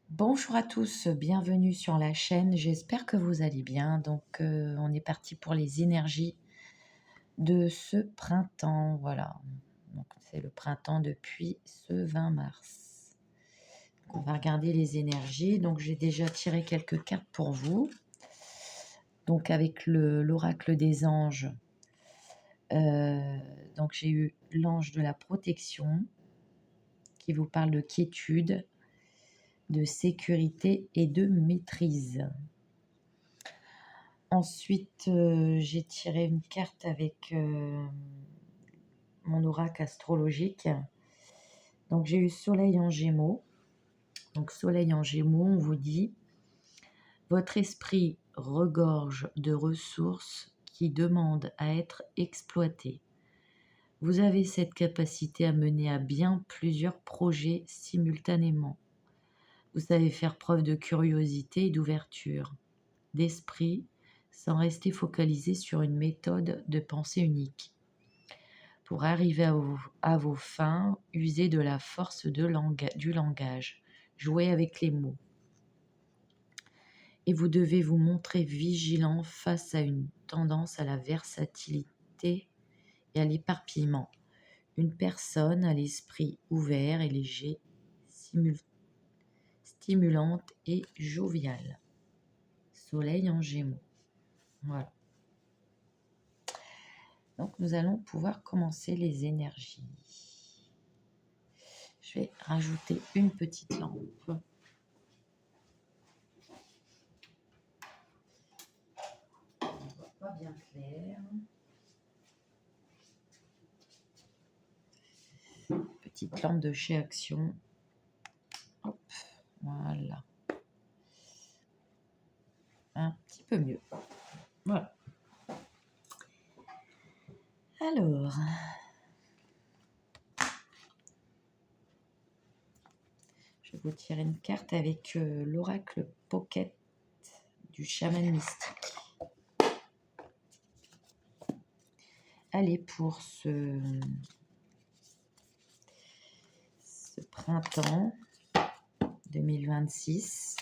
Bonjour à tous, bienvenue sur la chaîne, j'espère que vous allez bien. On est parti pour les énergies de ce printemps, voilà. Donc, c'est le printemps depuis ce 20 mars. On va regarder les énergies. Donc, j'ai déjà tiré quelques cartes pour vous. Donc, avec l'oracle des anges, donc j'ai eu l'ange de la protection qui vous parle de quiétude, de sécurité et de maîtrise. Ensuite, j'ai tiré une carte avec mon oracle astrologique. Donc, j'ai eu Soleil en Gémeaux. Donc, Soleil en Gémeaux, on vous dit, votre esprit regorge de ressources qui demandent à être exploitées. Vous avez cette capacité à mener à bien plusieurs projets simultanément. Vous savez faire preuve de curiosité et d'ouverture d'esprit sans rester focalisé sur une méthode de pensée unique. Pour arriver à vos fins, usez de la force du langage, jouez avec les mots. Et vous devez vous montrer vigilant face à une tendance à la versatilité et à l'éparpillement. Une personne à l'esprit ouvert et léger, stimulante et joviale. Soleil en Gémeaux. Voilà. Donc, nous allons pouvoir commencer les énergies. Je vais rajouter une petite lampe. Pas bien clair. Petite lampe de chez Action. Hop, voilà. Un petit peu mieux. Voilà. Alors, je vais vous tirer une carte avec l'oracle Pocket du chaman mystique. Allez, pour ce printemps 2026,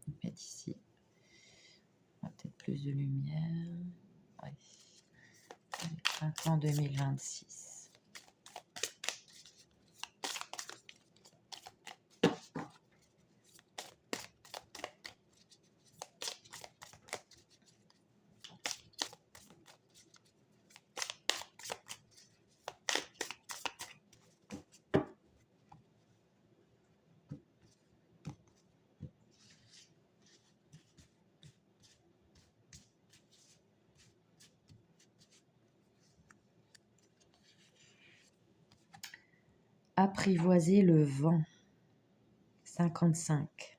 on va mettre ici, on va peut-être plus de lumière. Oui. Printemps 2026. Apprivoiser le vent. 55.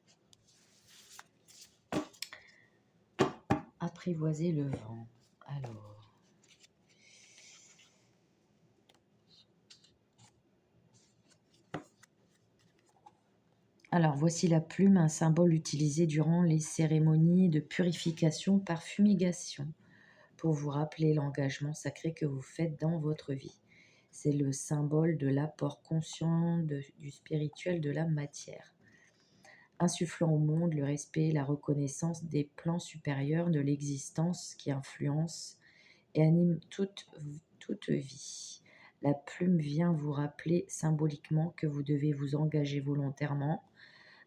Apprivoiser le vent. Alors, voici la plume, un symbole utilisé durant les cérémonies de purification par fumigation pour vous rappeler l'engagement sacré que vous faites dans votre vie. C'est le symbole de l'apport conscient du spirituel de la matière, insufflant au monde le respect et la reconnaissance des plans supérieurs de l'existence qui influencent et animent toute vie. La plume vient vous rappeler symboliquement que vous devez vous engager volontairement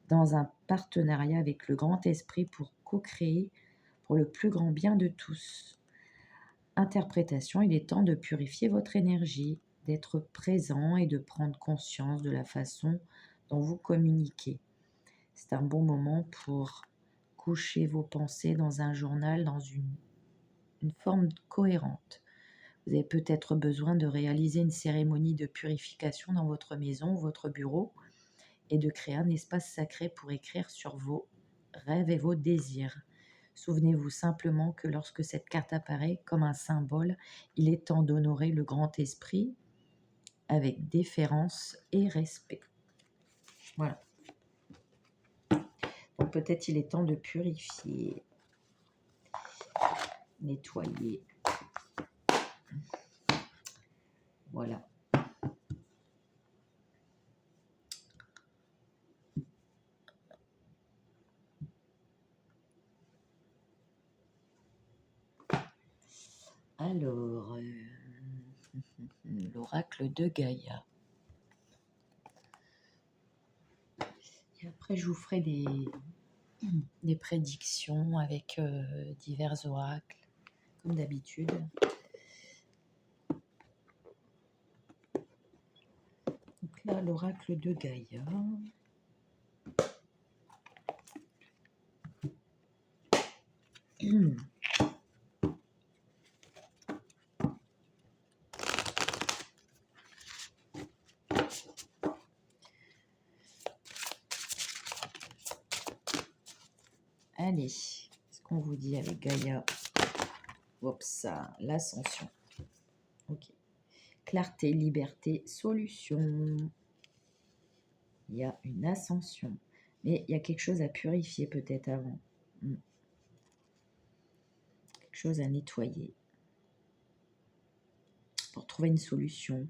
dans un partenariat avec le grand esprit pour co-créer pour le plus grand bien de tous. Interprétation, il est temps de purifier votre énergie, d'être présent et de prendre conscience de la façon dont vous communiquez. C'est un bon moment pour coucher vos pensées dans un journal, dans une forme cohérente. Vous avez peut-être besoin de réaliser une cérémonie de purification dans votre maison, votre bureau, et de créer un espace sacré pour écrire sur vos rêves et vos désirs. Souvenez-vous simplement que lorsque cette carte apparaît comme un symbole, il est temps d'honorer le grand esprit avec déférence et respect. Voilà. Donc peut-être il est temps de purifier, nettoyer. Voilà. Alors, l'oracle de Gaïa. Et après, je vous ferai des prédictions avec divers oracles, comme d'habitude. Donc là, l'oracle de Gaïa. Allez, ce qu'on vous dit avec Gaïa. Hop, ça, l'ascension. Ok. Clarté, liberté, solution. Il y a une ascension. Mais il y a quelque chose à purifier peut-être avant. Quelque chose à nettoyer. Pour trouver une solution.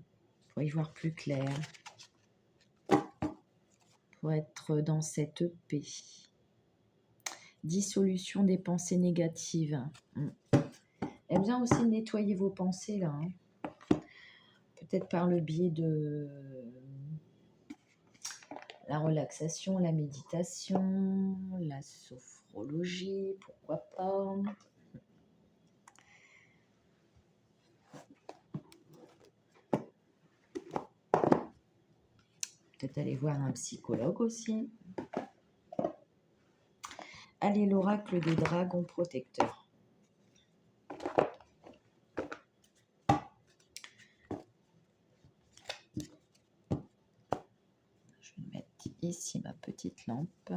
Pour y voir plus clair. Pour être dans cette paix. Dissolution des pensées négatives. Elle vient aussi de nettoyer vos pensées là. Peut-être par le biais de la relaxation, la méditation, la sophrologie, pourquoi pas. Peut-être aller voir un psychologue aussi. Allez, l'oracle des dragons protecteurs. Je vais mettre ici ma petite lampe.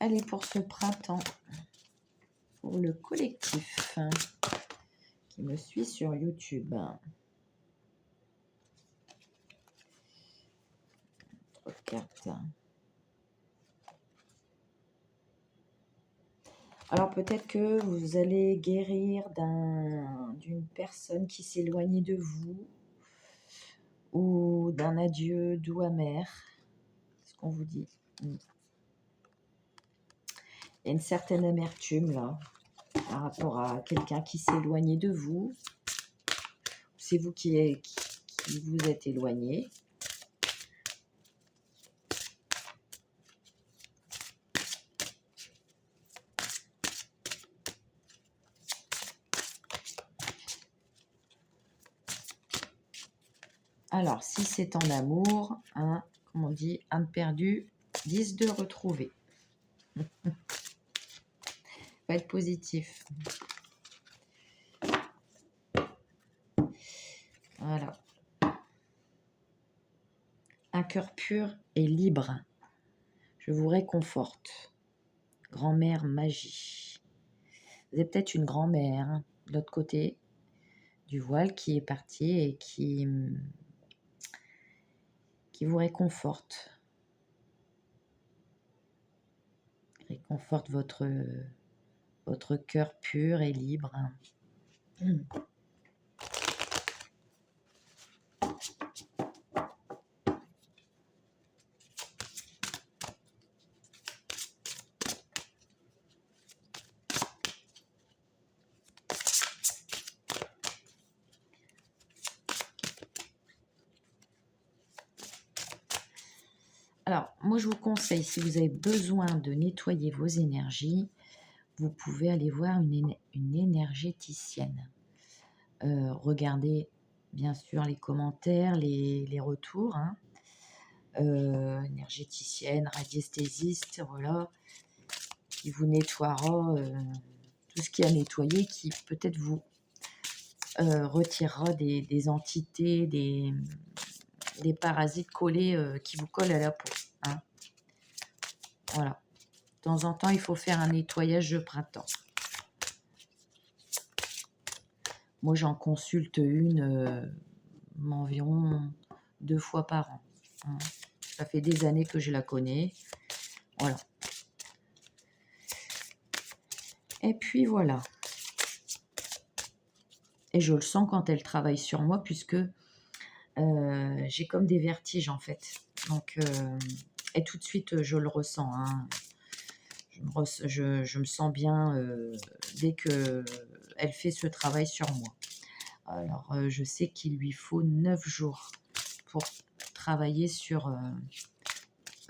Allez, pour ce printemps, pour le collectif qui me suit sur YouTube. Autre carte. Alors peut-être que vous allez guérir d'une personne qui s'éloignait de vous ou d'un adieu doux amer. C'est ce qu'on vous dit. Il y a une certaine amertume là par rapport à quelqu'un qui s'éloignait de vous. C'est vous qui vous êtes éloigné. Alors, si c'est en amour, comme on dit, un de perdu, 10 de retrouvé. Faut être positif. Voilà. Un cœur pur et libre. Je vous réconforte. Grand-mère magie. Vous avez peut-être une grand-mère de l'autre côté du voile qui est partie et qui vous réconforte. Réconforte votre cœur pur et libre. Alors, moi, je vous conseille, si vous avez besoin de nettoyer vos énergies, vous pouvez aller voir une énergéticienne. Regardez, bien sûr, les commentaires, les retours. Énergéticienne, radiesthésiste, voilà, qui vous nettoiera tout ce qui a nettoyé, qui peut-être vous retirera des entités, des parasites collés qui vous collent à la peau. Voilà. De temps en temps, il faut faire un nettoyage de printemps. Moi, j'en consulte une environ 2 fois par an. Ça fait des années que je la connais. Voilà. Et puis voilà. Et je le sens quand elle travaille sur moi, puisque j'ai comme des vertiges en fait. Donc, et tout de suite, je le ressens, hein. Je me sens bien dès qu'elle fait ce travail sur moi. Alors, je sais qu'il lui faut 9 jours pour travailler sur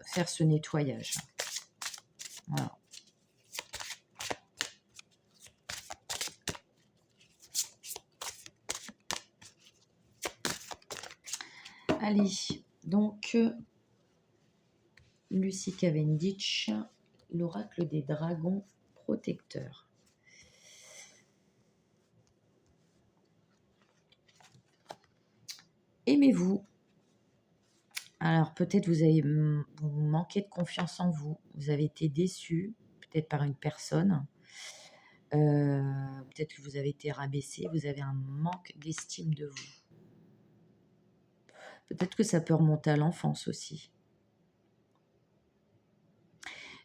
faire ce nettoyage. Voilà. Allez, donc Lucie Cavendish, l'oracle des dragons protecteurs. Aimez-vous. Alors peut-être vous manquez de confiance en vous, vous avez été déçu, peut-être par une personne, peut-être que vous avez été rabaissé, vous avez un manque d'estime de vous. Peut-être que ça peut remonter à l'enfance aussi.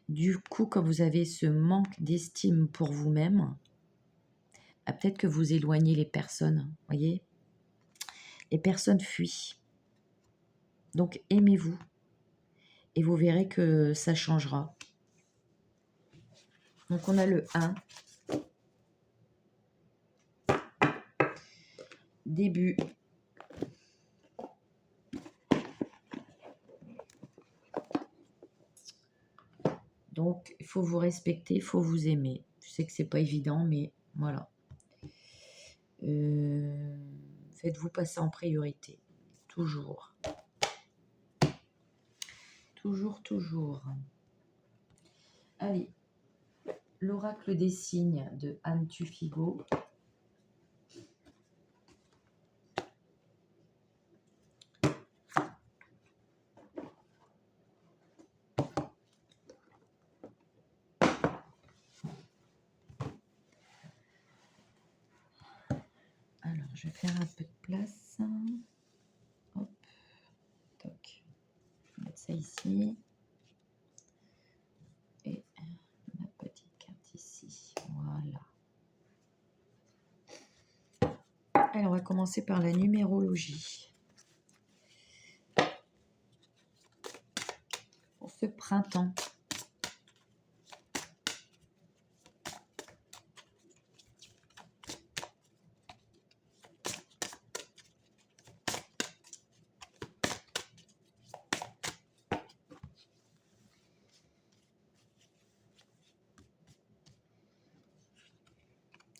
Du coup, quand vous avez ce manque d'estime pour vous-même, peut-être que vous éloignez les personnes, voyez. Les personnes fuient. Donc aimez-vous et vous verrez que ça changera. Donc on a le 1. Début. Donc il faut vous respecter, il faut vous aimer. Je sais que c'est pas évident, mais voilà. Faites-vous passer en priorité. Toujours. Toujours, toujours. Allez. L'oracle des signes de Anne Tufigo. Alors, je vais faire un peu de place. Hop. Toc. Je vais mettre ça ici. Et ma petite carte ici. Voilà. Alors, on va commencer par la numérologie. Pour ce printemps.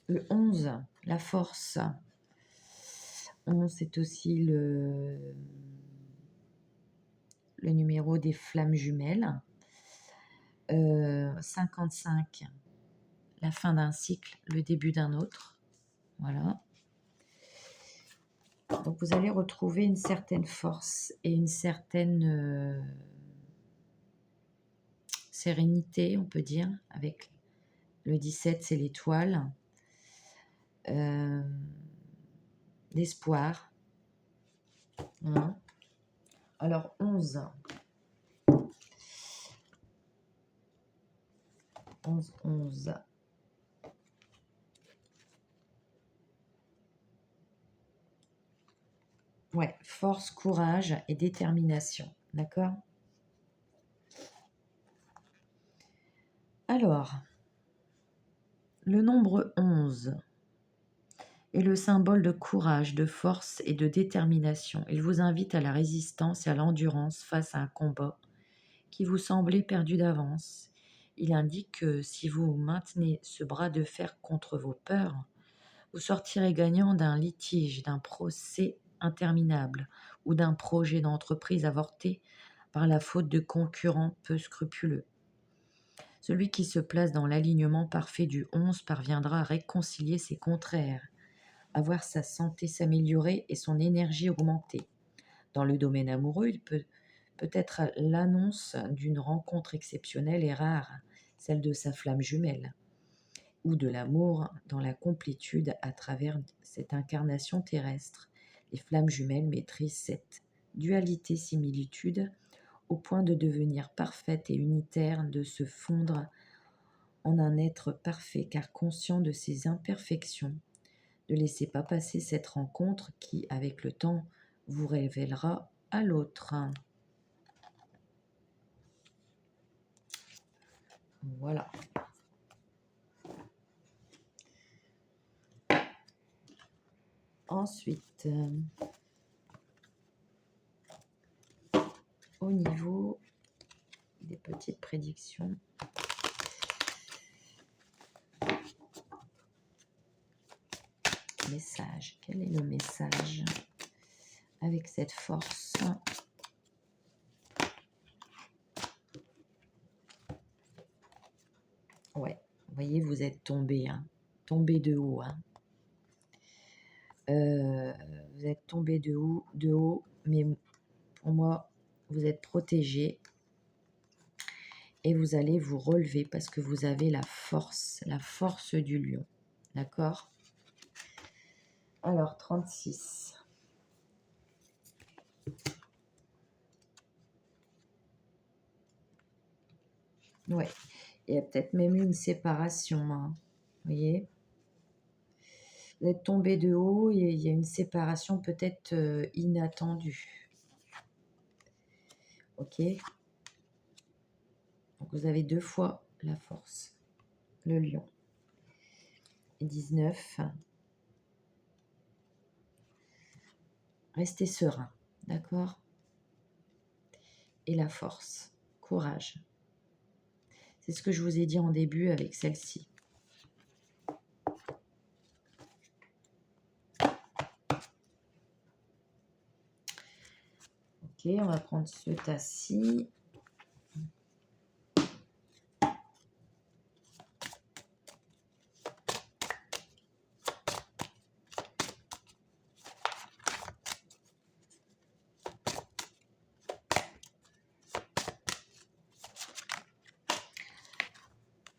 Le 11, la force. 11, c'est aussi le numéro des flammes jumelles. 55, la fin d'un cycle, le début d'un autre. Voilà. Donc vous allez retrouver une certaine force et une certaine sérénité, on peut dire, avec le 17, c'est l'étoile. L'espoir. Voilà. Alors 11. 11. Ouais, force, courage et détermination. D'accord? Alors, le nombre 11 est le symbole de courage, de force et de détermination. Il vous invite à la résistance et à l'endurance face à un combat qui vous semblait perdu d'avance. Il indique que si vous maintenez ce bras de fer contre vos peurs, vous sortirez gagnant d'un litige, d'un procès interminable ou d'un projet d'entreprise avorté par la faute de concurrents peu scrupuleux. Celui qui se place dans l'alignement parfait du 11 parviendra à réconcilier ses contraires, à voir sa santé s'améliorer et son énergie augmenter. Dans le domaine amoureux, il peut être l'annonce d'une rencontre exceptionnelle et rare, celle de sa flamme jumelle, ou de l'amour dans la complétude à travers cette incarnation terrestre. Les flammes jumelles maîtrisent cette dualité-similitude au point de devenir parfaite et unitaire, de se fondre en un être parfait, car conscient de ses imperfections. Ne laissez pas passer cette rencontre qui, avec le temps, vous révélera à l'autre. Voilà. Ensuite, au niveau des petites prédictions, message. Quel est le message avec cette force? Ouais, vous voyez, vous êtes tombé, hein, tombé de haut. Hein. Vous êtes tombé de haut, mais pour moi, vous êtes protégé et vous allez vous relever parce que vous avez la force du lion. D'accord? Alors, 36. Ouais, il y a peut-être même eu une séparation, hein, vous voyez? Vous êtes tombé de haut et il y a une séparation peut-être inattendue. Ok? Donc vous avez 2 fois la force, le lion. Et 19. Restez serein, d'accord? Et la force, courage. C'est ce que je vous ai dit en début avec celle-ci. Ok, on va prendre ce tas-ci.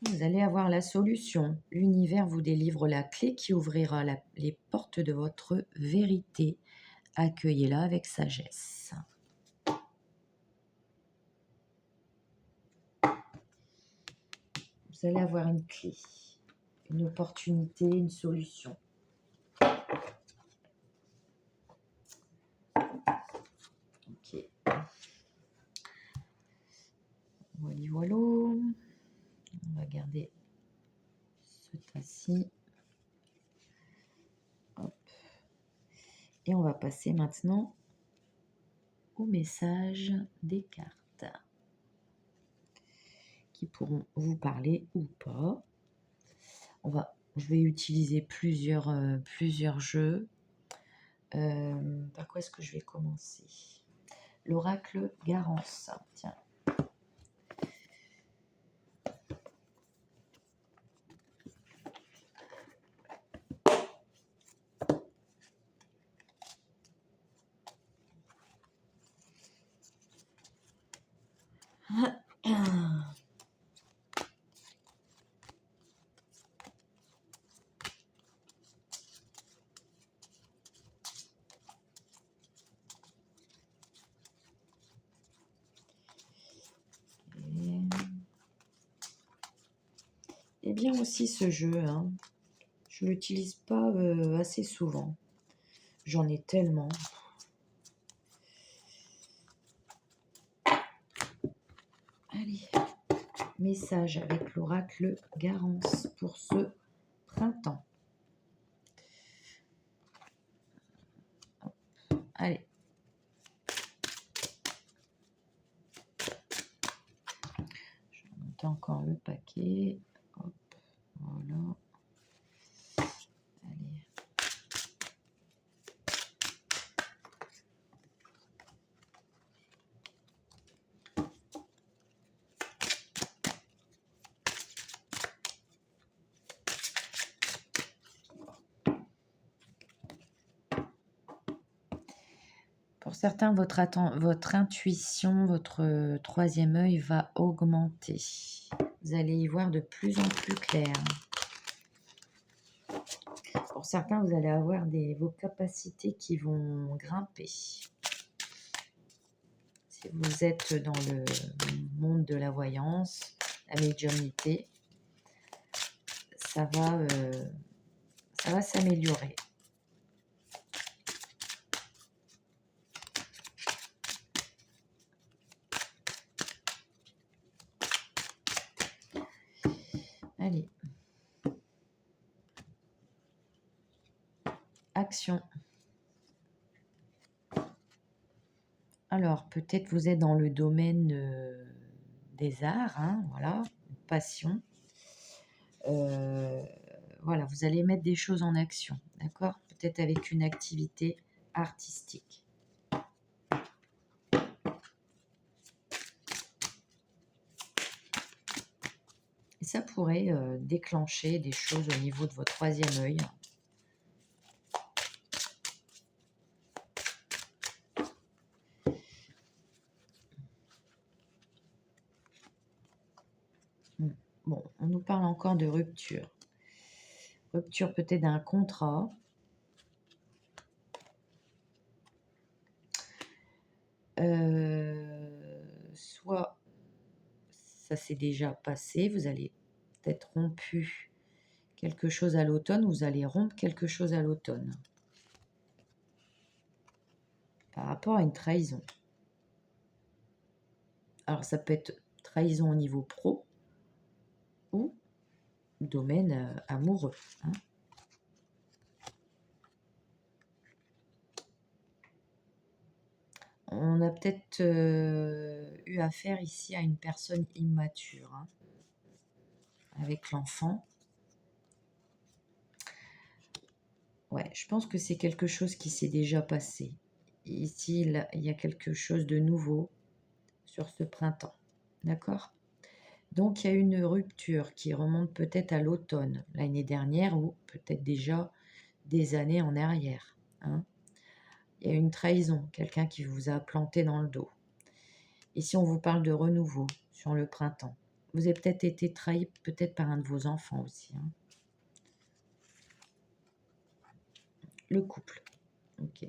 Vous allez avoir la solution. L'univers vous délivre la clé qui ouvrira les portes de votre vérité. Accueillez-la avec sagesse. Vous allez avoir une clé, une opportunité, une solution. Ok. Voilà. On va garder ce tas-ci. Hop. Et on va passer maintenant au message des cartes qui pourront vous parler ou pas. Je vais utiliser plusieurs jeux. Par quoi est-ce que je vais commencer? L'oracle Garance. Tiens. Et bien aussi ce jeu, hein. Je ne l'utilise pas assez souvent. J'en ai tellement. Allez, message avec l'oracle Garance pour ce printemps. Allez. Je vais monter encore le paquet. Hop, voilà. Allez. Pour certains, votre intuition, votre troisième œil va augmenter. Vous allez y voir de plus en plus clair. Pour certains, vous allez avoir vos capacités qui vont grimper. Si vous êtes dans le monde de la voyance, la médiumnité, ça va s'améliorer. action. Alors, peut-être vous êtes dans le domaine des arts, hein, voilà, passion. Voilà, vous allez mettre des choses en action, d'accord? Peut-être avec une activité artistique. Et ça pourrait déclencher des choses au niveau de votre troisième œil. Bon, on nous parle encore de rupture. Rupture peut-être d'un contrat. Soit ça s'est déjà passé, vous allez peut-être rompu quelque chose à l'automne, vous allez rompre quelque chose à l'automne. Par rapport à une trahison. Alors ça peut être trahison au niveau pro ou domaine amoureux. Hein. On a peut-être eu affaire ici à une personne immature, hein, avec l'enfant. Ouais, je pense que c'est quelque chose qui s'est déjà passé. Ici, là, il y a quelque chose de nouveau sur ce printemps. D'accord? Donc, il y a une rupture qui remonte peut-être à l'automne, l'année dernière, ou peut-être déjà des années en arrière. Hein. Il y a une trahison, quelqu'un qui vous a planté dans le dos. Ici, on vous parle de renouveau sur le printemps. Vous avez peut-être été trahi peut-être par un de vos enfants aussi. Hein. Le couple. Ok.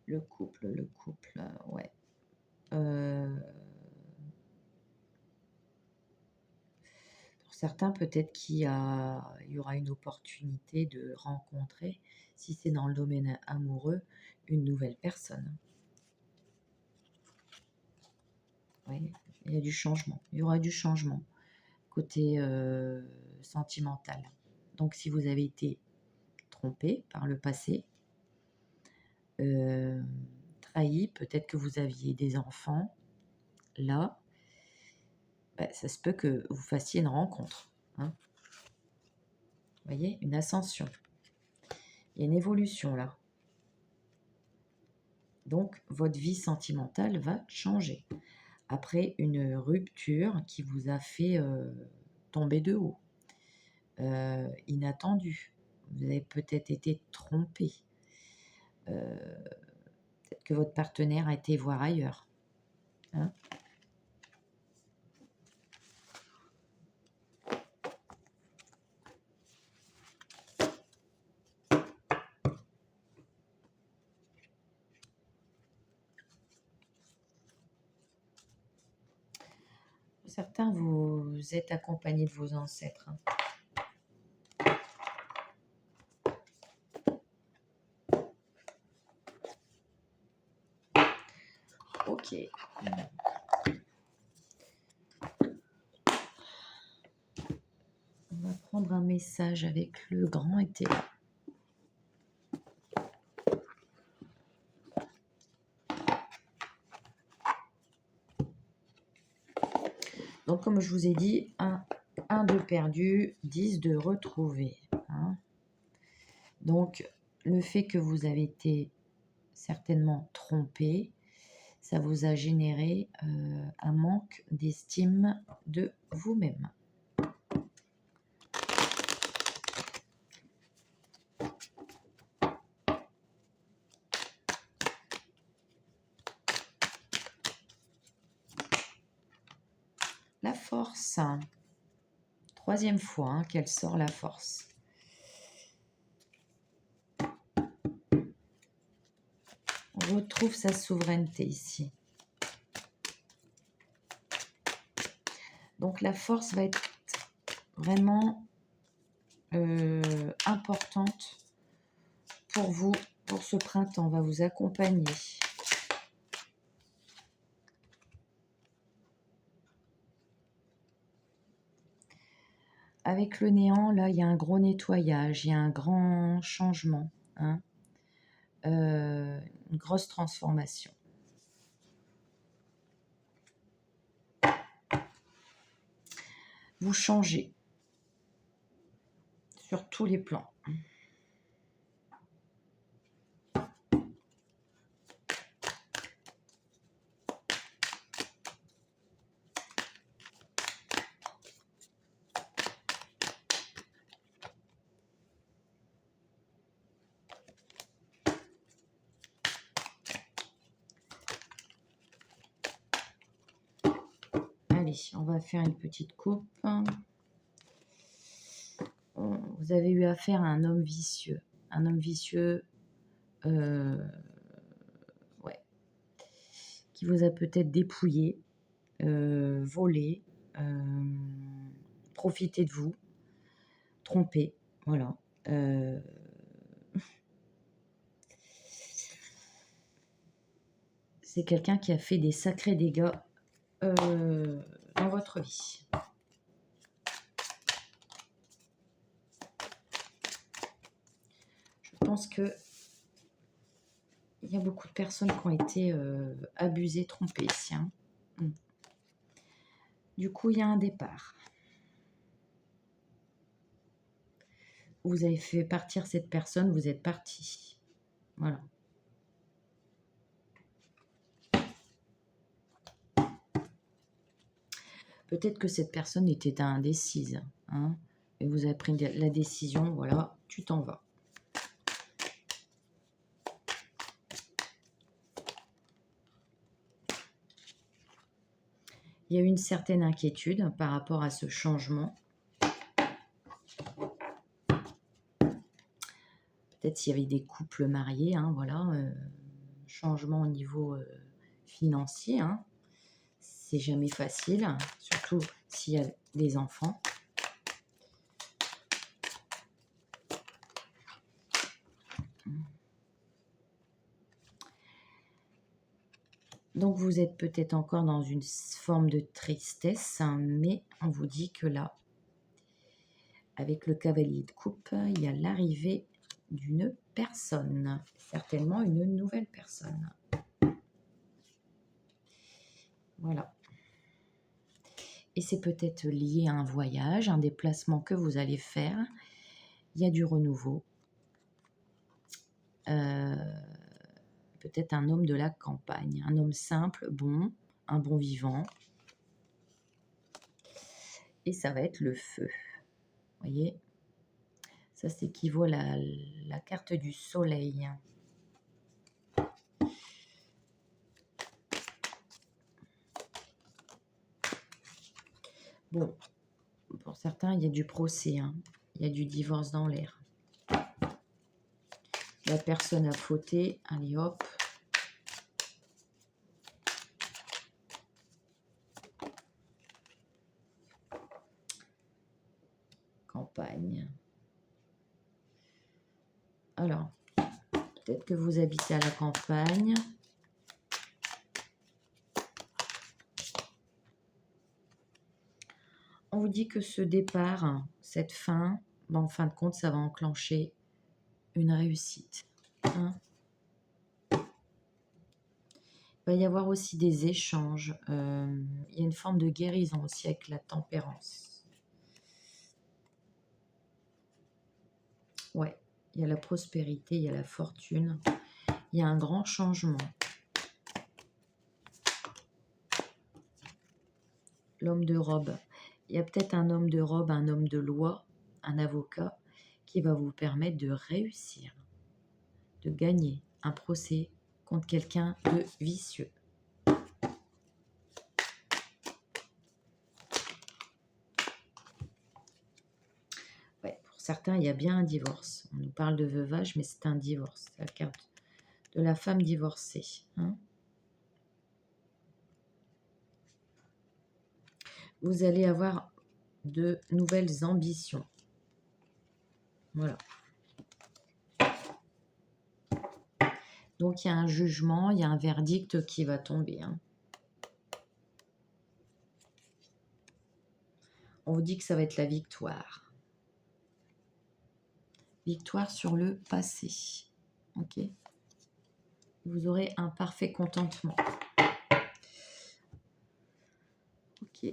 Le couple, ouais. Pour certains, peut-être qu'il y aura une opportunité de rencontrer, si c'est dans le domaine amoureux, une nouvelle personne. Oui, il y a du changement. Il y aura du changement côté sentimental. Donc, si vous avez été trompé par le passé, trahi, peut-être que vous aviez des enfants, là, ça se peut que vous fassiez une rencontre. Hein. Vous voyez, une ascension. Il y a une évolution là. Donc, votre vie sentimentale va changer. Après une rupture qui vous a fait tomber de haut, inattendue. Vous avez peut-être été trompé. Peut-être que votre partenaire a été voir ailleurs. Hein. Certains, vous êtes accompagnés de vos ancêtres. Hein. Ok. On va prendre un message avec le grand été. Donc, comme je vous ai dit, 1 de perdu, 10 de retrouvé. Hein. Donc, le fait que vous avez été certainement trompé, ça vous a généré un manque d'estime de vous-même. La force. 3e fois hein, qu'elle sort la force. On retrouve sa souveraineté ici. Donc la force va être vraiment importante pour vous, pour ce printemps, va vous accompagner. Avec le néant, là, il y a un gros nettoyage, il y a un grand changement, hein, une grosse transformation. Vous changez sur tous les plans. Allez, on va faire une petite coupe. Vous avez eu affaire à un homme vicieux. Un homme vicieux, ouais, qui vous a peut-être dépouillé, volé, profité de vous, trompé, voilà. C'est quelqu'un qui a fait des sacrés dégâts dans votre vie. Je pense que il y a beaucoup de personnes qui ont été abusées, trompées ici, hein. Du coup, il y a un départ. Vous avez fait partir cette personne, vous êtes parti. Voilà. Peut-être que cette personne était indécise, hein, et vous avez pris la décision, voilà, tu t'en vas. Il y a eu une certaine inquiétude par rapport à ce changement. Peut-être s'il y avait des couples mariés, hein, voilà, changement au niveau financier, hein. C'est jamais facile, surtout s'il y a des enfants. Donc vous êtes peut-être encore dans une forme de tristesse, hein, mais on vous dit que là, avec le cavalier de coupe, il y a l'arrivée d'une personne, certainement une nouvelle personne. Voilà. Et c'est peut-être lié à un voyage, un déplacement que vous allez faire. Il y a du renouveau. Peut-être un homme de la campagne, un homme simple, bon, un bon vivant. Et ça va être le feu. Vous voyez, ça s'équivaut à la carte du soleil. Bon, pour certains, il y a du procès, hein. Il y a du divorce dans l'air. La personne a fauté, allez hop. Campagne. Alors, peut-être que vous habitez à la campagne. On vous dit que ce départ, cette fin, ben, en fin de compte, ça va enclencher une réussite, hein. Il va y avoir aussi des échanges. Il y a une forme de guérison aussi avec la tempérance. Ouais, il y a la prospérité, il y a la fortune. Il y a un grand changement. L'homme de robe. Il y a peut-être un homme de robe, un homme de loi, un avocat qui va vous permettre de réussir, de gagner un procès contre quelqu'un de vicieux. Ouais, pour certains, il y a bien un divorce. On nous parle de veuvage, mais c'est un divorce. C'est la carte de la femme divorcée, hein. Vous allez avoir de nouvelles ambitions. Voilà. Donc, il y a un jugement, il y a un verdict qui va tomber, hein. On vous dit que ça va être la victoire. Victoire sur le passé. Ok. Vous aurez un parfait contentement. Ok.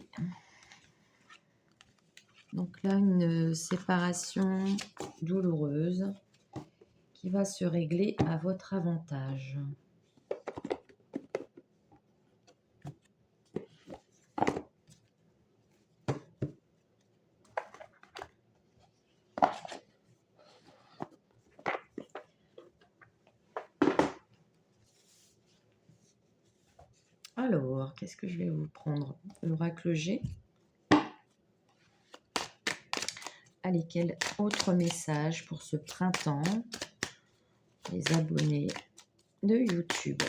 Donc là, une séparation douloureuse qui va se régler à votre avantage. Alors, qu'est-ce que je vais vous prendre? L'oracle G. Allez, quel autre message pour ce printemps? Les abonnés de YouTube.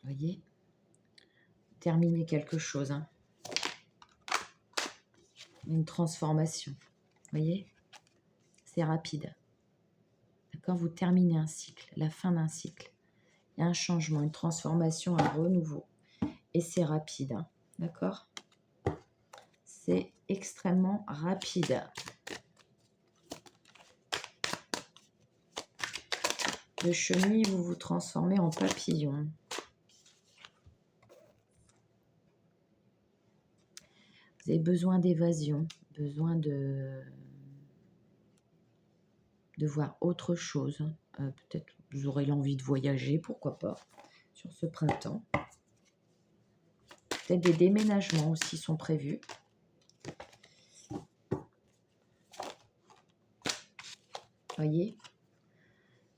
Voyez, terminer quelque chose, hein. Une transformation. Voyez, c'est rapide. D'accord, vous terminez un cycle, la fin d'un cycle. Il y a un changement, une transformation, un renouveau. Et c'est rapide, hein. D'accord? C'est extrêmement rapide. De chenille, vous vous transformez en papillon. Vous avez besoin d'évasion, besoin de voir autre chose. Peut-être vous aurez l'envie de voyager, pourquoi pas, sur ce printemps. Peut-être des déménagements aussi sont prévus. Voyez,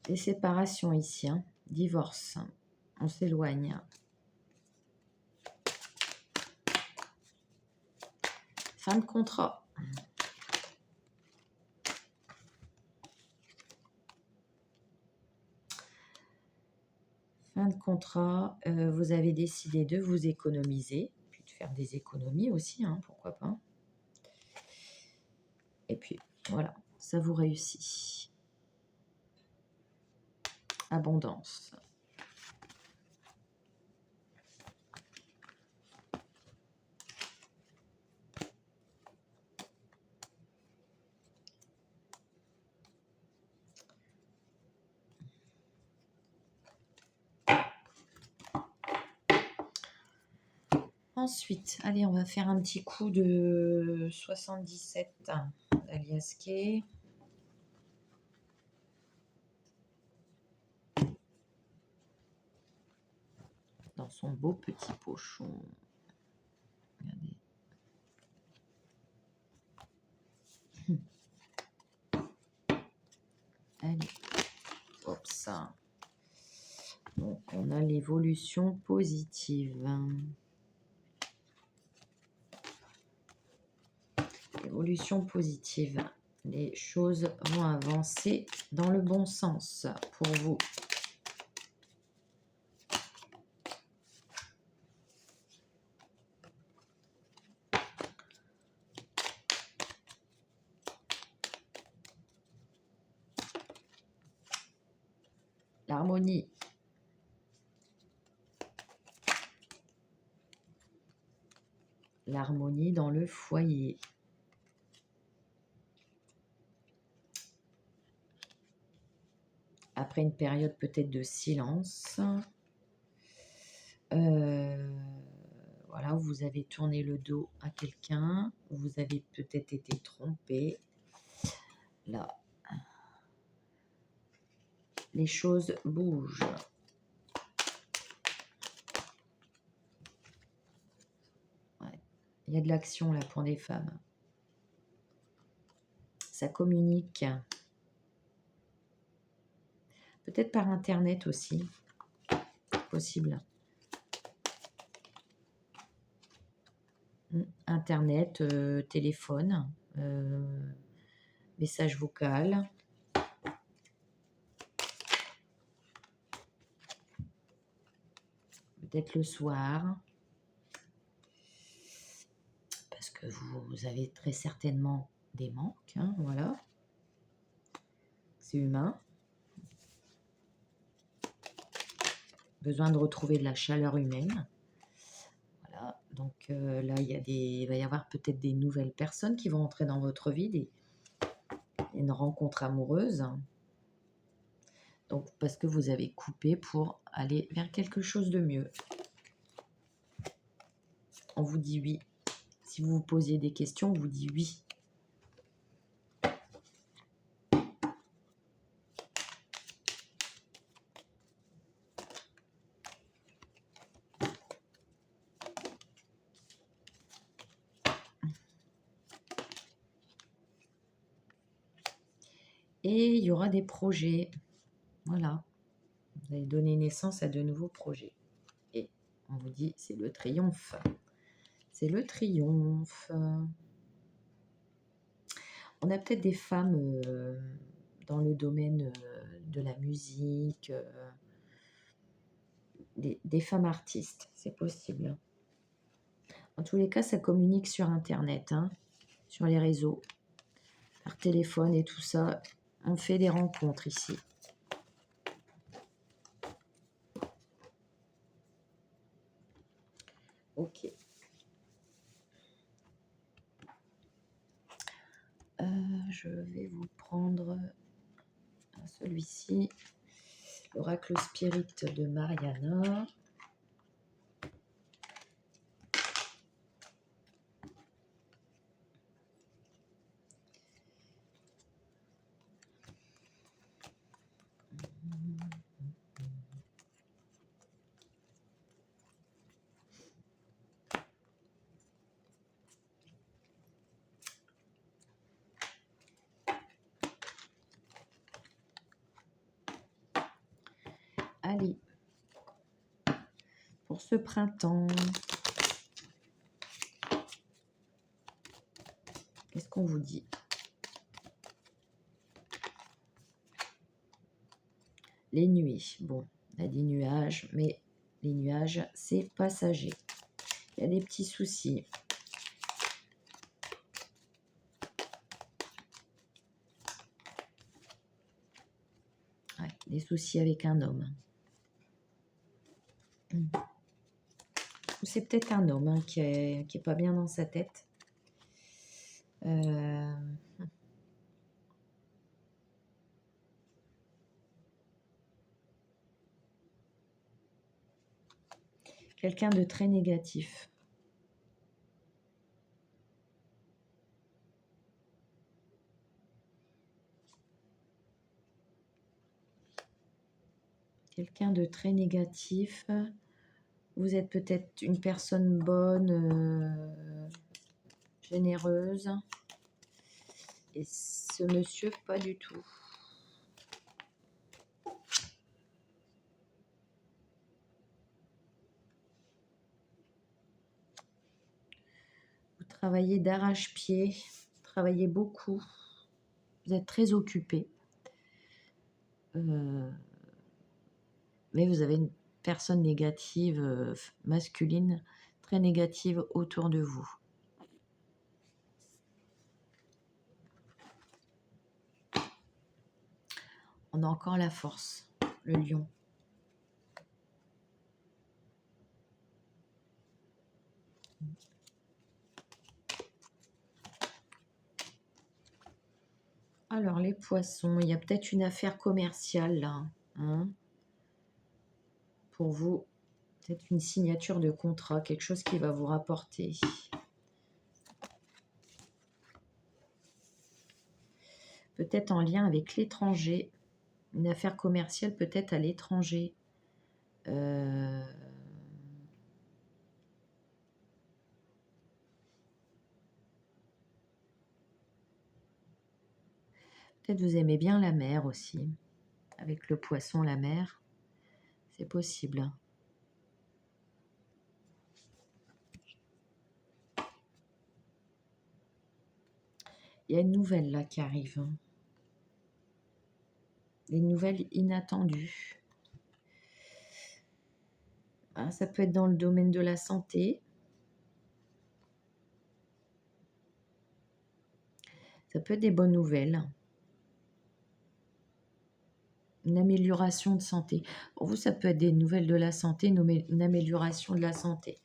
des séparations ici, hein. Divorce, on s'éloigne. Fin de contrat. Fin de contrat, vous avez décidé de vous économiser, puis de faire des économies aussi, hein, pourquoi pas. Et puis, voilà, ça vous réussit. Abondance. Ensuite, allez, on va faire un petit coup de 77 d'Alias Kay. Dans son beau petit pochon. Regardez. Allez, hop ça. Donc, on a l'évolution positive. Évolution positive. Les choses vont avancer dans le bon sens pour vous. L'harmonie. L'harmonie dans le foyer. Après une période peut-être de silence. Voilà, vous avez tourné le dos à quelqu'un. Vous avez peut-être été trompé. Là, les choses bougent. Ouais. Il y a de l'action là pour des femmes. Ça communique. Peut-être par Internet aussi. Possible. Internet, téléphone, message vocal. Peut-être le soir. Parce que vous avez très certainement des manques. Hein, voilà. C'est humain. besoin de retrouver de la chaleur humaine. Voilà, donc là, il va y avoir peut-être des nouvelles personnes qui vont entrer dans votre vie, une rencontre amoureuse. Donc, parce que vous avez coupé pour aller vers quelque chose de mieux. On vous dit oui. Si vous vous posiez des questions, on vous dit oui. Et il y aura des projets. Voilà. Vous allez donner naissance à de nouveaux projets. Et on vous dit, c'est le triomphe. C'est le triomphe. On a peut-être des femmes dans le domaine de la musique, des femmes artistes, c'est possible. En tous les cas, ça communique sur Internet, hein, sur les réseaux, par téléphone et tout ça. On fait des rencontres ici. Ok. Je vais vous prendre celui-ci, l'oracle spirit de Mariana. Allez, pour ce printemps, qu'est-ce qu'on vous dit? Les nuées. Bon, on a des nuages, mais les nuages, c'est passager. Il y a des petits soucis. Ouais, des soucis avec un homme. C'est peut-être un homme hein, qui est pas bien dans sa tête. Quelqu'un de très négatif. Quelqu'un de très négatif. Vous êtes peut-être une personne bonne, généreuse. Et ce monsieur, pas du tout. Vous travaillez d'arrache-pied, travaillez beaucoup. Vous êtes très occupé. Mais vous avez une personne négative, masculine, très négative autour de vous. On a encore la force, le lion. Alors, les poissons, il y a peut-être une affaire commerciale là. Hein, pour vous, peut-être une signature de contrat, quelque chose qui va vous rapporter. Peut-être en lien avec l'étranger. Une affaire commerciale peut-être à l'étranger. Peut-être vous aimez bien la mer aussi. Avec le poisson, la mer. C'est possible. Il y a une nouvelle là qui arrive. Des nouvelles inattendues. Ah, ça peut être dans le domaine de la santé. Ça peut être des bonnes nouvelles. une amélioration de santé. Pour vous, ça peut être des nouvelles de la santé, une amélioration de la santé.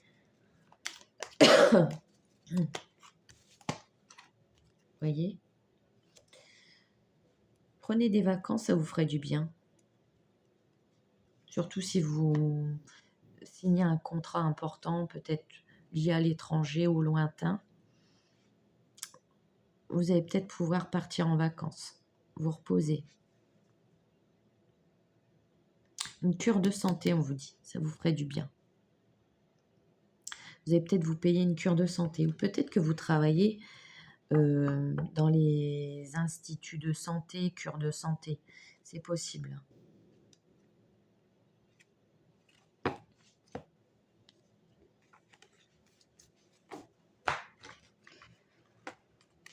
Voyez? Prenez des vacances, ça vous ferait du bien. Surtout si vous signez un contrat important, peut-être lié à l'étranger ou lointain. Vous allez peut-être pouvoir partir en vacances, vous reposer. Une cure de santé, on vous dit, ça vous ferait du bien. Vous allez peut-être vous payer une cure de santé, ou peut-être que vous travaillez dans les instituts de santé, cure de santé. C'est possible.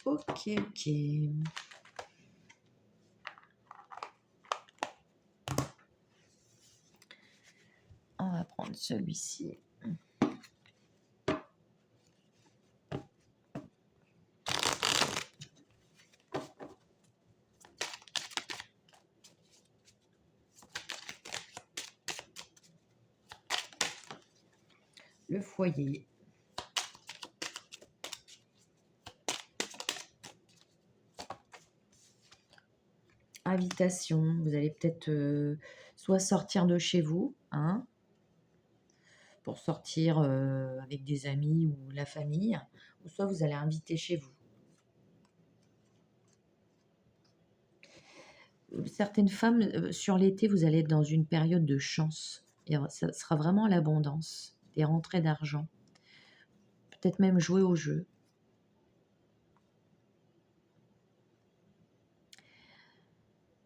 Ok, ok. On va prendre celui-ci. Le foyer. Invitation. Vous allez peut-être soit sortir de chez vous, hein, pour sortir avec des amis ou la famille, ou soit vous allez inviter chez vous. Certaines femmes, sur l'été, vous allez être dans une période de chance. Et ça sera vraiment l'abondance, des rentrées d'argent. Peut-être même jouer au jeu.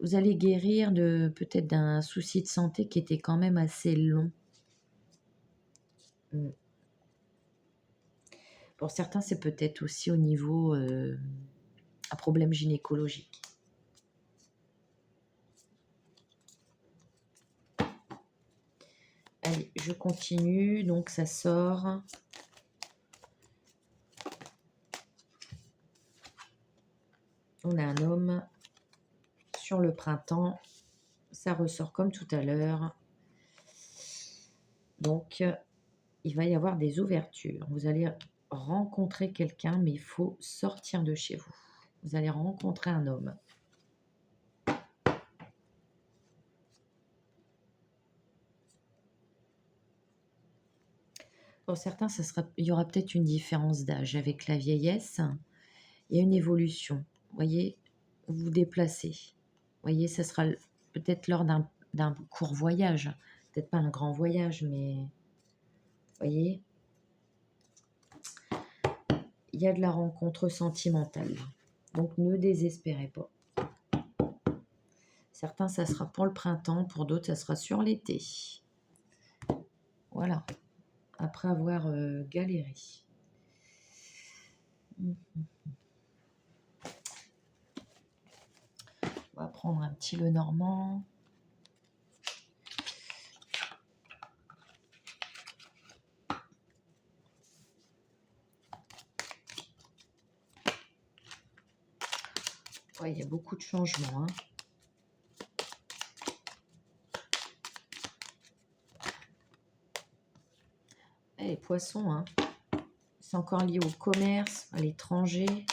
Vous allez guérir peut-être d'un souci de santé qui était quand même assez long. Pour certains, c'est peut-être aussi au niveau un problème gynécologique. Allez, je continue. Donc, ça sort. On a un homme sur le printemps. Ça ressort comme tout à l'heure. Donc, il va y avoir des ouvertures. Vous allez rencontrer quelqu'un, mais il faut sortir de chez vous. Vous allez rencontrer un homme. Pour certains, il y aura peut-être une différence d'âge avec la vieillesse. Il y a une évolution. Vous voyez, vous vous déplacez. Vous voyez, ça sera peut-être lors d'un court voyage. Peut-être pas un grand voyage, mais vous voyez, il y a de la rencontre sentimentale. Donc ne désespérez pas. Certains, ça sera pour le printemps, pour d'autres, ça sera sur l'été. Voilà, après avoir galéré. On va prendre un petit Lenormand. Ouais, il y a beaucoup de changements, hein. Et les poissons, hein. C'est encore lié au commerce, à l'étranger.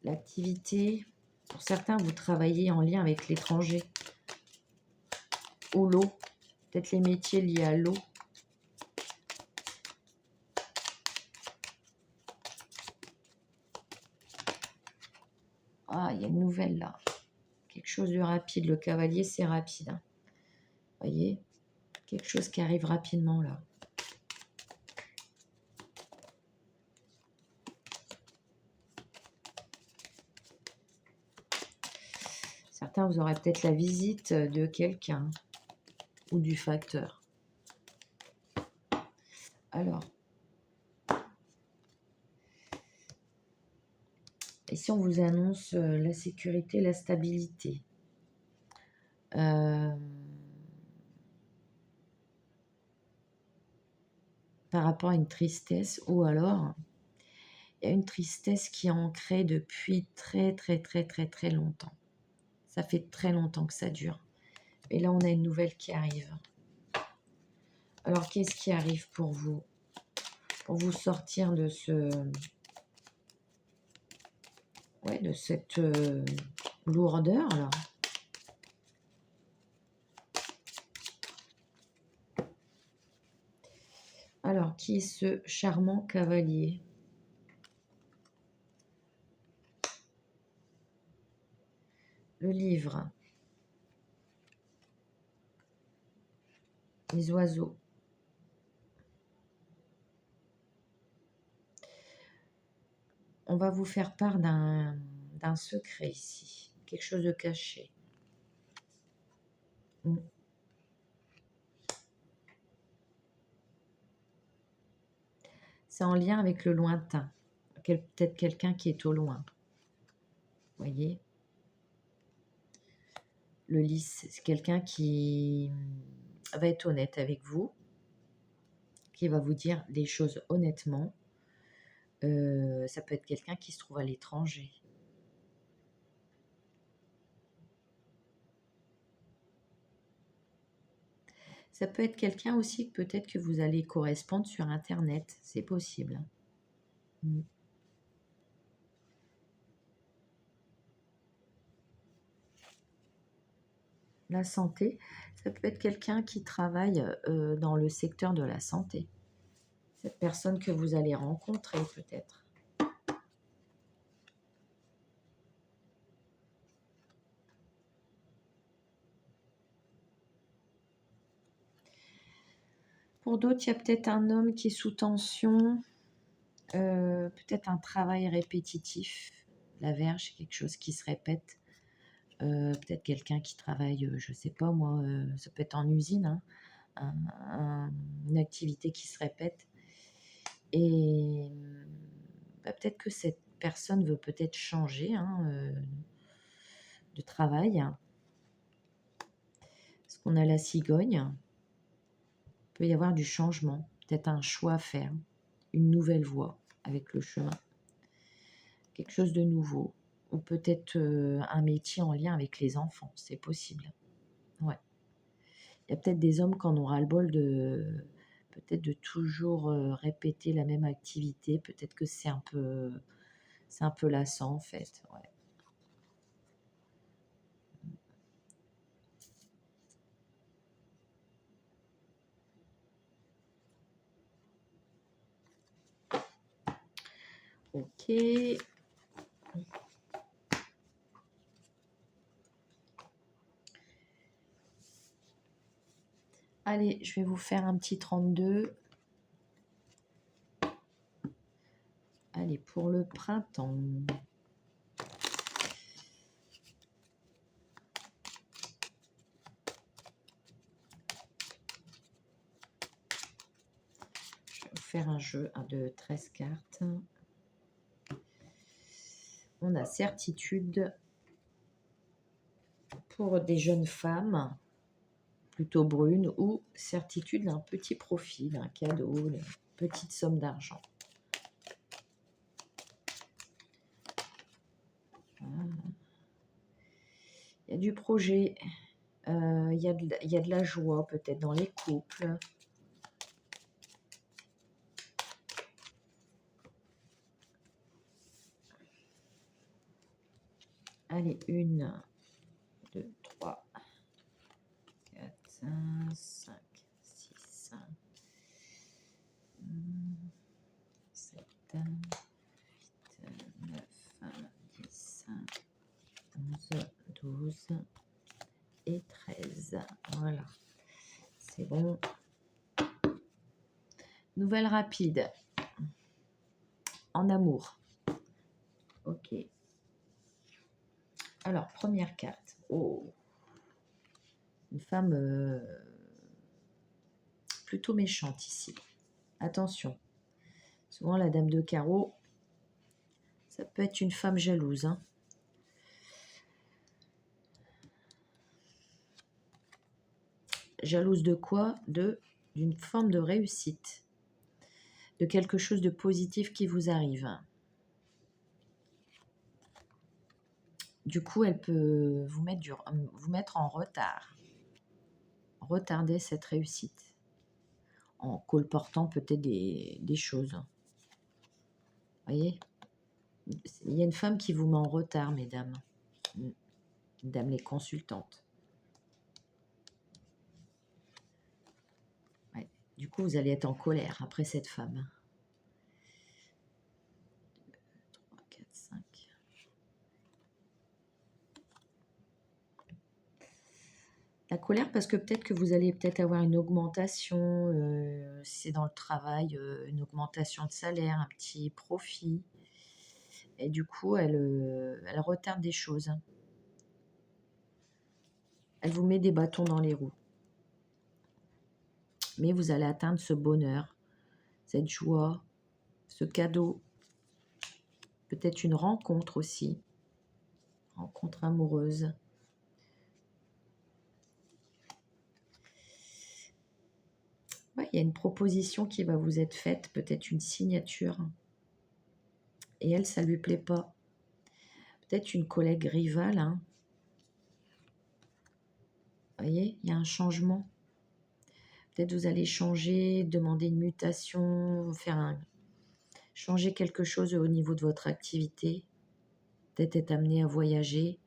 L'activité. Pour certains, vous travaillez en lien avec l'étranger. Ou l'eau. Peut-être les métiers liés à l'eau. Ah, il y a une nouvelle là. Quelque chose de rapide. Le cavalier, c'est rapide, hein. Voyez, quelque chose qui arrive rapidement là. Certains, vous aurez peut-être la visite de quelqu'un ou du facteur. Alors, ici, on vous annonce la sécurité, la stabilité. Par rapport à une tristesse, ou alors Il y a une tristesse qui est ancrée depuis très, très, très, très, très longtemps. Ça fait très longtemps que ça dure. Et là, on a une nouvelle qui arrive. Alors, qu'est-ce qui arrive pour vous? Pour vous sortir de de cette lourdeur, là. Alors, qui est ce charmant cavalier? Le livre. Les oiseaux. On va vous faire part d'un secret ici. Quelque chose de caché. C'est en lien avec le lointain. Peut-être quelqu'un qui est au loin. Voyez? Le lys, c'est quelqu'un qui va être honnête avec vous, qui va vous dire les choses honnêtement. Ça peut être quelqu'un qui se trouve à l'étranger. Ça peut être quelqu'un aussi que peut-être que vous allez correspondre sur Internet. C'est possible. La santé, ça peut être quelqu'un qui travaille dans le secteur de la santé. Cette personne que vous allez rencontrer peut-être. Pour d'autres, il y a peut-être un homme qui est sous tension, peut-être un travail répétitif. La Vierge, quelque chose qui se répète. Peut-être quelqu'un qui travaille, je ne sais pas moi, ça peut être en usine, hein, une activité qui se répète. Et peut-être que cette personne veut peut-être changer de travail. Parce qu'on a la cigogne. Il peut y avoir du changement, peut-être un choix à faire, une nouvelle voie avec le chemin. Quelque chose de nouveau. Ou peut-être un métier en lien avec les enfants, c'est possible. Ouais. Il y a peut-être des hommes qui en ont ras-le-bol peut-être de toujours répéter la même activité. Peut-être que c'est un peu lassant en fait. Ouais. Ok. Allez, je vais vous faire un petit 32. Allez, pour le printemps. Je vais vous faire un jeu de 13 cartes. On a certitude pour des jeunes femmes plutôt brunes ou certitude d'un petit profit, d'un cadeau, une petite somme d'argent. Il y a du projet, il y a de la joie peut-être dans les couples. Allez, 1, 2, 3, 4, 5, 6, 7, 8, 9, 10, 11, 12 et 13. Voilà, c'est bon. Nouvelle rapide. En amour. Ok. Alors, première carte. Oh. Une femme plutôt méchante ici. Attention. Souvent, la dame de carreau, ça peut être une femme jalouse. Jalouse de quoi? D'une forme de réussite. De quelque chose de positif qui vous arrive. Du coup, elle peut vous mettre en retard, retarder cette réussite, en colportant peut-être des choses. Vous voyez? Il y a une femme qui vous met en retard, mesdames. Mesdames les consultantes. Ouais. Du coup, vous allez être en colère après cette femme. 3, 4, 5. La colère parce que peut-être que vous allez peut-être avoir une augmentation, si c'est dans le travail, une augmentation de salaire, un petit profit. Et du coup, elle retarde des choses. Elle vous met des bâtons dans les roues. Mais vous allez atteindre ce bonheur, cette joie, ce cadeau. Peut-être une rencontre aussi. Rencontre amoureuse. Ouais, il y a une proposition qui va vous être faite, peut-être une signature. Et elle, ça lui plaît pas. Peut-être une collègue rivale. Hein. Vous voyez, il y a un changement. Peut-être vous allez changer, demander une mutation, changer quelque chose au niveau de votre activité. Peut-être être amené à voyager,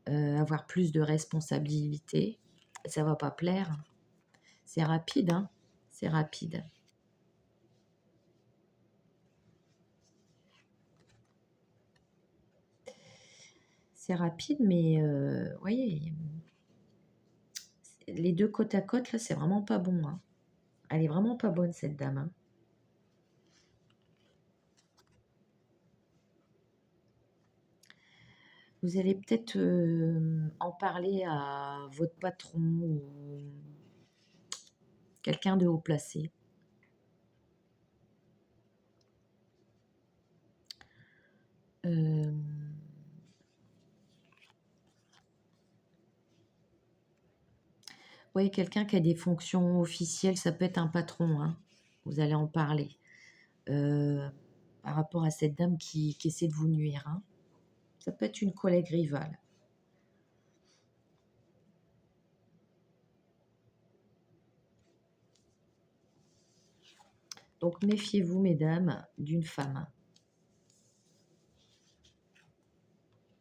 avoir plus de responsabilités. Ça va pas plaire. C'est rapide, hein. C'est rapide. C'est rapide, mais voyez, les deux côte à côte, là, c'est vraiment pas bon. Hein. Elle est vraiment pas bonne, cette dame. Hein. Vous allez peut-être en parler à votre patron ou quelqu'un de haut placé. Oui, quelqu'un qui a des fonctions officielles, ça peut être un patron. Hein. Vous allez en parler. Par rapport à cette dame qui essaie de vous nuire. Hein. Ça peut être une collègue rivale. Donc méfiez-vous, mesdames, d'une femme.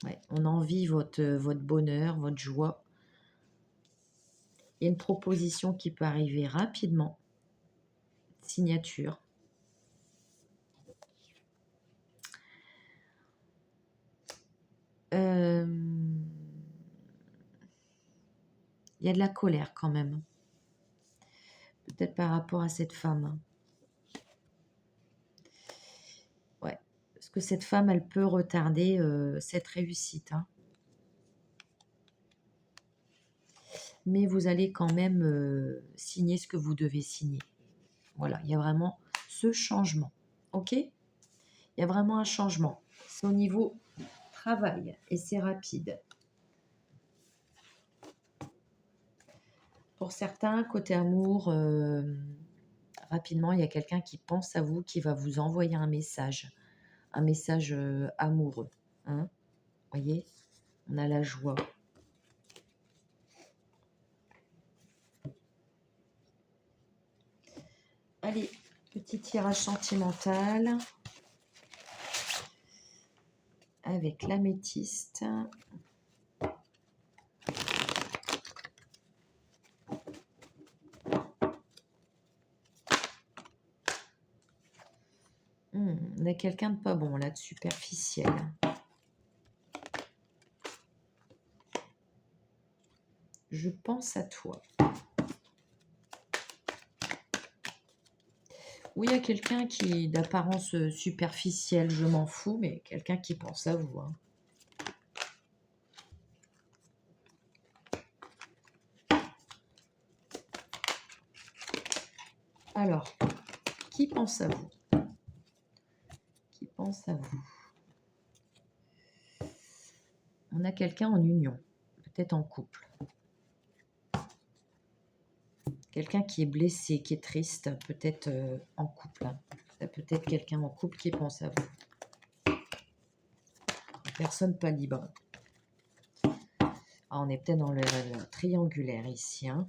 Ouais, on envie votre bonheur, votre joie. Il y a une proposition qui peut arriver rapidement. Signature. Il y a de la colère quand même. Peut-être par rapport à cette femme. Ouais. Parce que cette femme, elle peut retarder cette réussite. Hein. Mais vous allez quand même signer ce que vous devez signer. Voilà, il y a vraiment ce changement. OK? Il y a vraiment un changement. C'est au niveau travail et c'est rapide. Pour certains, côté amour, rapidement, il y a quelqu'un qui pense à vous, qui va vous envoyer un message amoureux. Hein. Voyez, on a la joie. Allez, petit tirage sentimental avec l'améthyste. On a quelqu'un de pas bon là, de superficiel. Je pense à toi. Oui, il y a quelqu'un qui est d'apparence superficielle, je m'en fous, mais quelqu'un qui pense à vous. Hein. Alors, qui pense à vous? Qui pense à vous? On a quelqu'un en union, peut-être en couple. Quelqu'un qui est blessé, qui est triste, peut-être en couple. Hein. Ça peut être quelqu'un en couple qui pense à vous. Personne pas libre. Ah, on est peut-être dans le triangulaire ici, hein.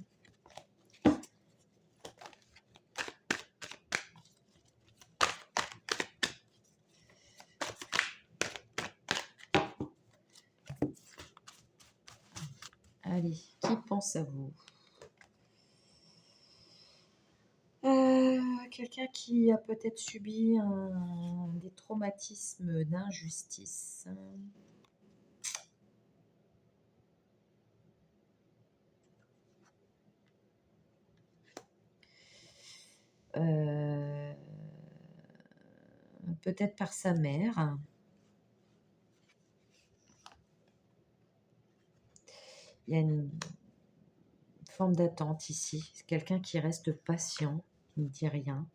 Allez, qui pense à vous? Quelqu'un qui a peut-être subi des traumatismes d'injustice. Peut-être par sa mère. Il y a une forme d'attente ici. C'est quelqu'un qui reste patient, qui ne dit rien.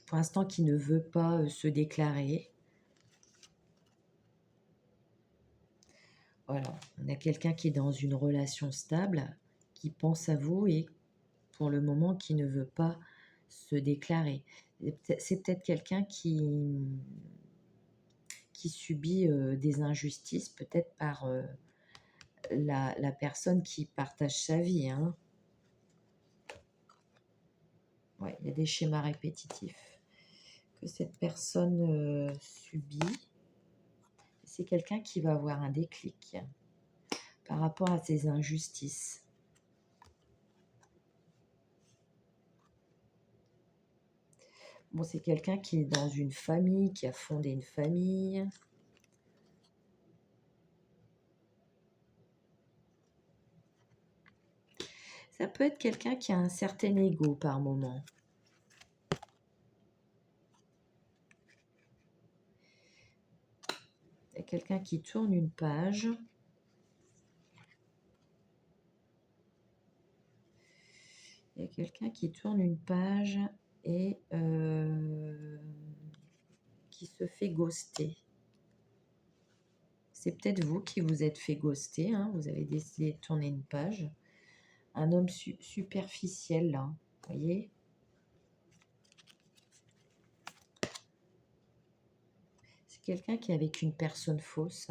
Pour l'instant, qui ne veut pas se déclarer. Voilà, on a quelqu'un qui est dans une relation stable, qui pense à vous et pour le moment qui ne veut pas se déclarer. C'est peut-être quelqu'un qui subit des injustices, peut-être par la personne qui partage sa vie, hein. Ouais, il y a des schémas répétitifs que cette personne subit. C'est quelqu'un qui va avoir un déclic par rapport à ces injustices. Bon, c'est quelqu'un qui est dans une famille, qui a fondé une famille. Ça peut être quelqu'un qui a un certain ego par moment. Il y a quelqu'un qui tourne une page. Il y a quelqu'un qui tourne une page et qui se fait ghoster. C'est peut-être vous qui vous êtes fait ghoster, hein. Vous avez décidé de tourner une page. Un homme superficiel, là, vous voyez? C'est quelqu'un qui est avec une personne fausse.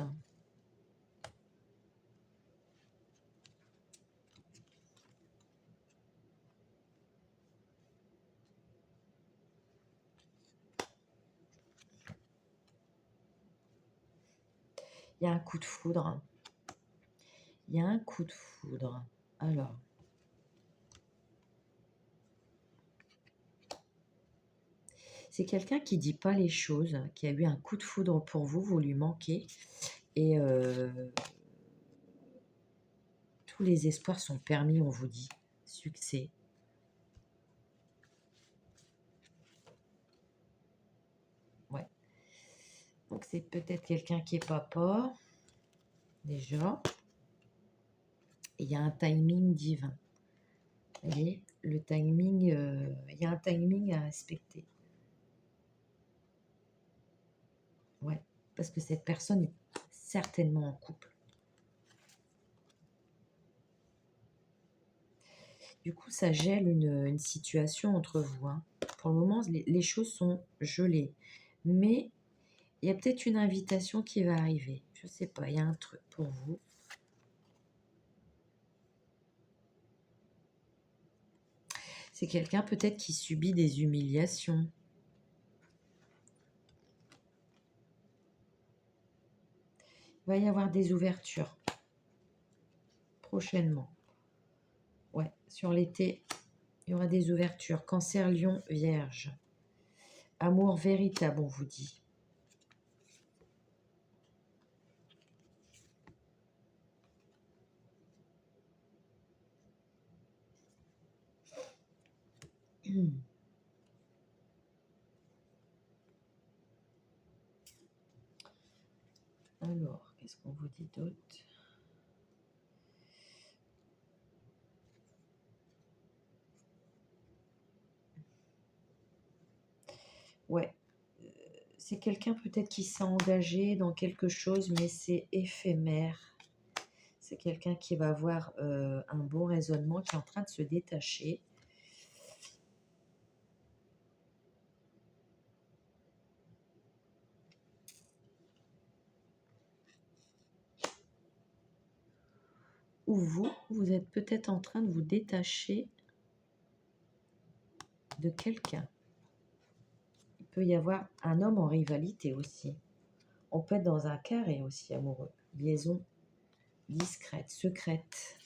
Il y a un coup de foudre. Il y a un coup de foudre. Alors, c'est quelqu'un qui dit pas les choses, qui a eu un coup de foudre pour vous, vous lui manquez. Et tous les espoirs sont permis, on vous dit. Succès. Ouais. Donc c'est peut-être quelqu'un qui est papa, déjà. Et il y a un timing divin. Vous voyez, le timing, il y a un timing à respecter. Ouais, parce que cette personne est certainement en couple. Du coup, ça gèle une situation entre vous, hein. Pour le moment, les choses sont gelées. Mais il y a peut-être une invitation qui va arriver. Je ne sais pas, il y a un truc pour vous. C'est quelqu'un peut-être qui subit des humiliations. Il va y avoir des ouvertures prochainement. Ouais, sur l'été, il y aura des ouvertures. Cancer, Lion, Vierge. Amour véritable, on vous dit. Alors, qu'est-ce qu'on vous dit d'autre? Ouais, c'est quelqu'un peut-être qui s'est engagé dans quelque chose, mais c'est éphémère. C'est quelqu'un qui va avoir un bon raisonnement, qui est en train de se détacher. ou vous, vous êtes peut-être en train de vous détacher de quelqu'un. Il peut y avoir un homme en rivalité aussi. On peut être dans un carré aussi amoureux. Liaison discrète, secrète.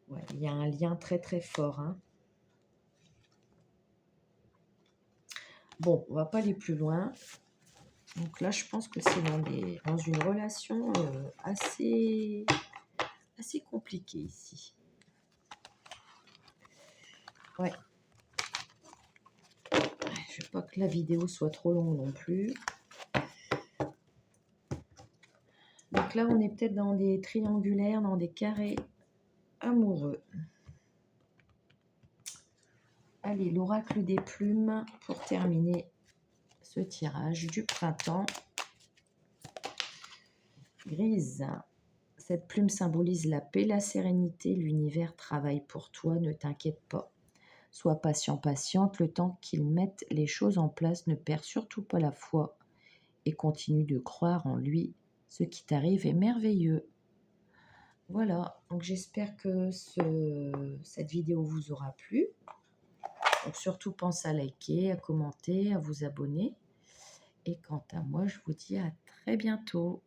Ouais, il y a un lien très très fort. Hein. Bon, on va pas aller plus loin. Donc là, je pense que c'est dans une relation assez compliquée ici. Ouais. Je veux pas que la vidéo soit trop longue non plus. Donc là, on est peut-être dans des triangulaires, dans des carrés amoureux. Allez, l'oracle des plumes pour terminer ce tirage du printemps. Grise. Cette plume symbolise la paix, la sérénité. L'univers travaille pour toi, ne t'inquiète pas. Sois patient, patiente, le temps qu'ils mettent les choses en place. Ne perds surtout pas la foi et continue de croire en lui. Ce qui t'arrive est merveilleux. Voilà, donc j'espère que cette vidéo vous aura plu. Donc surtout pensez à liker, à commenter, à vous abonner. Et quant à moi, je vous dis à très bientôt.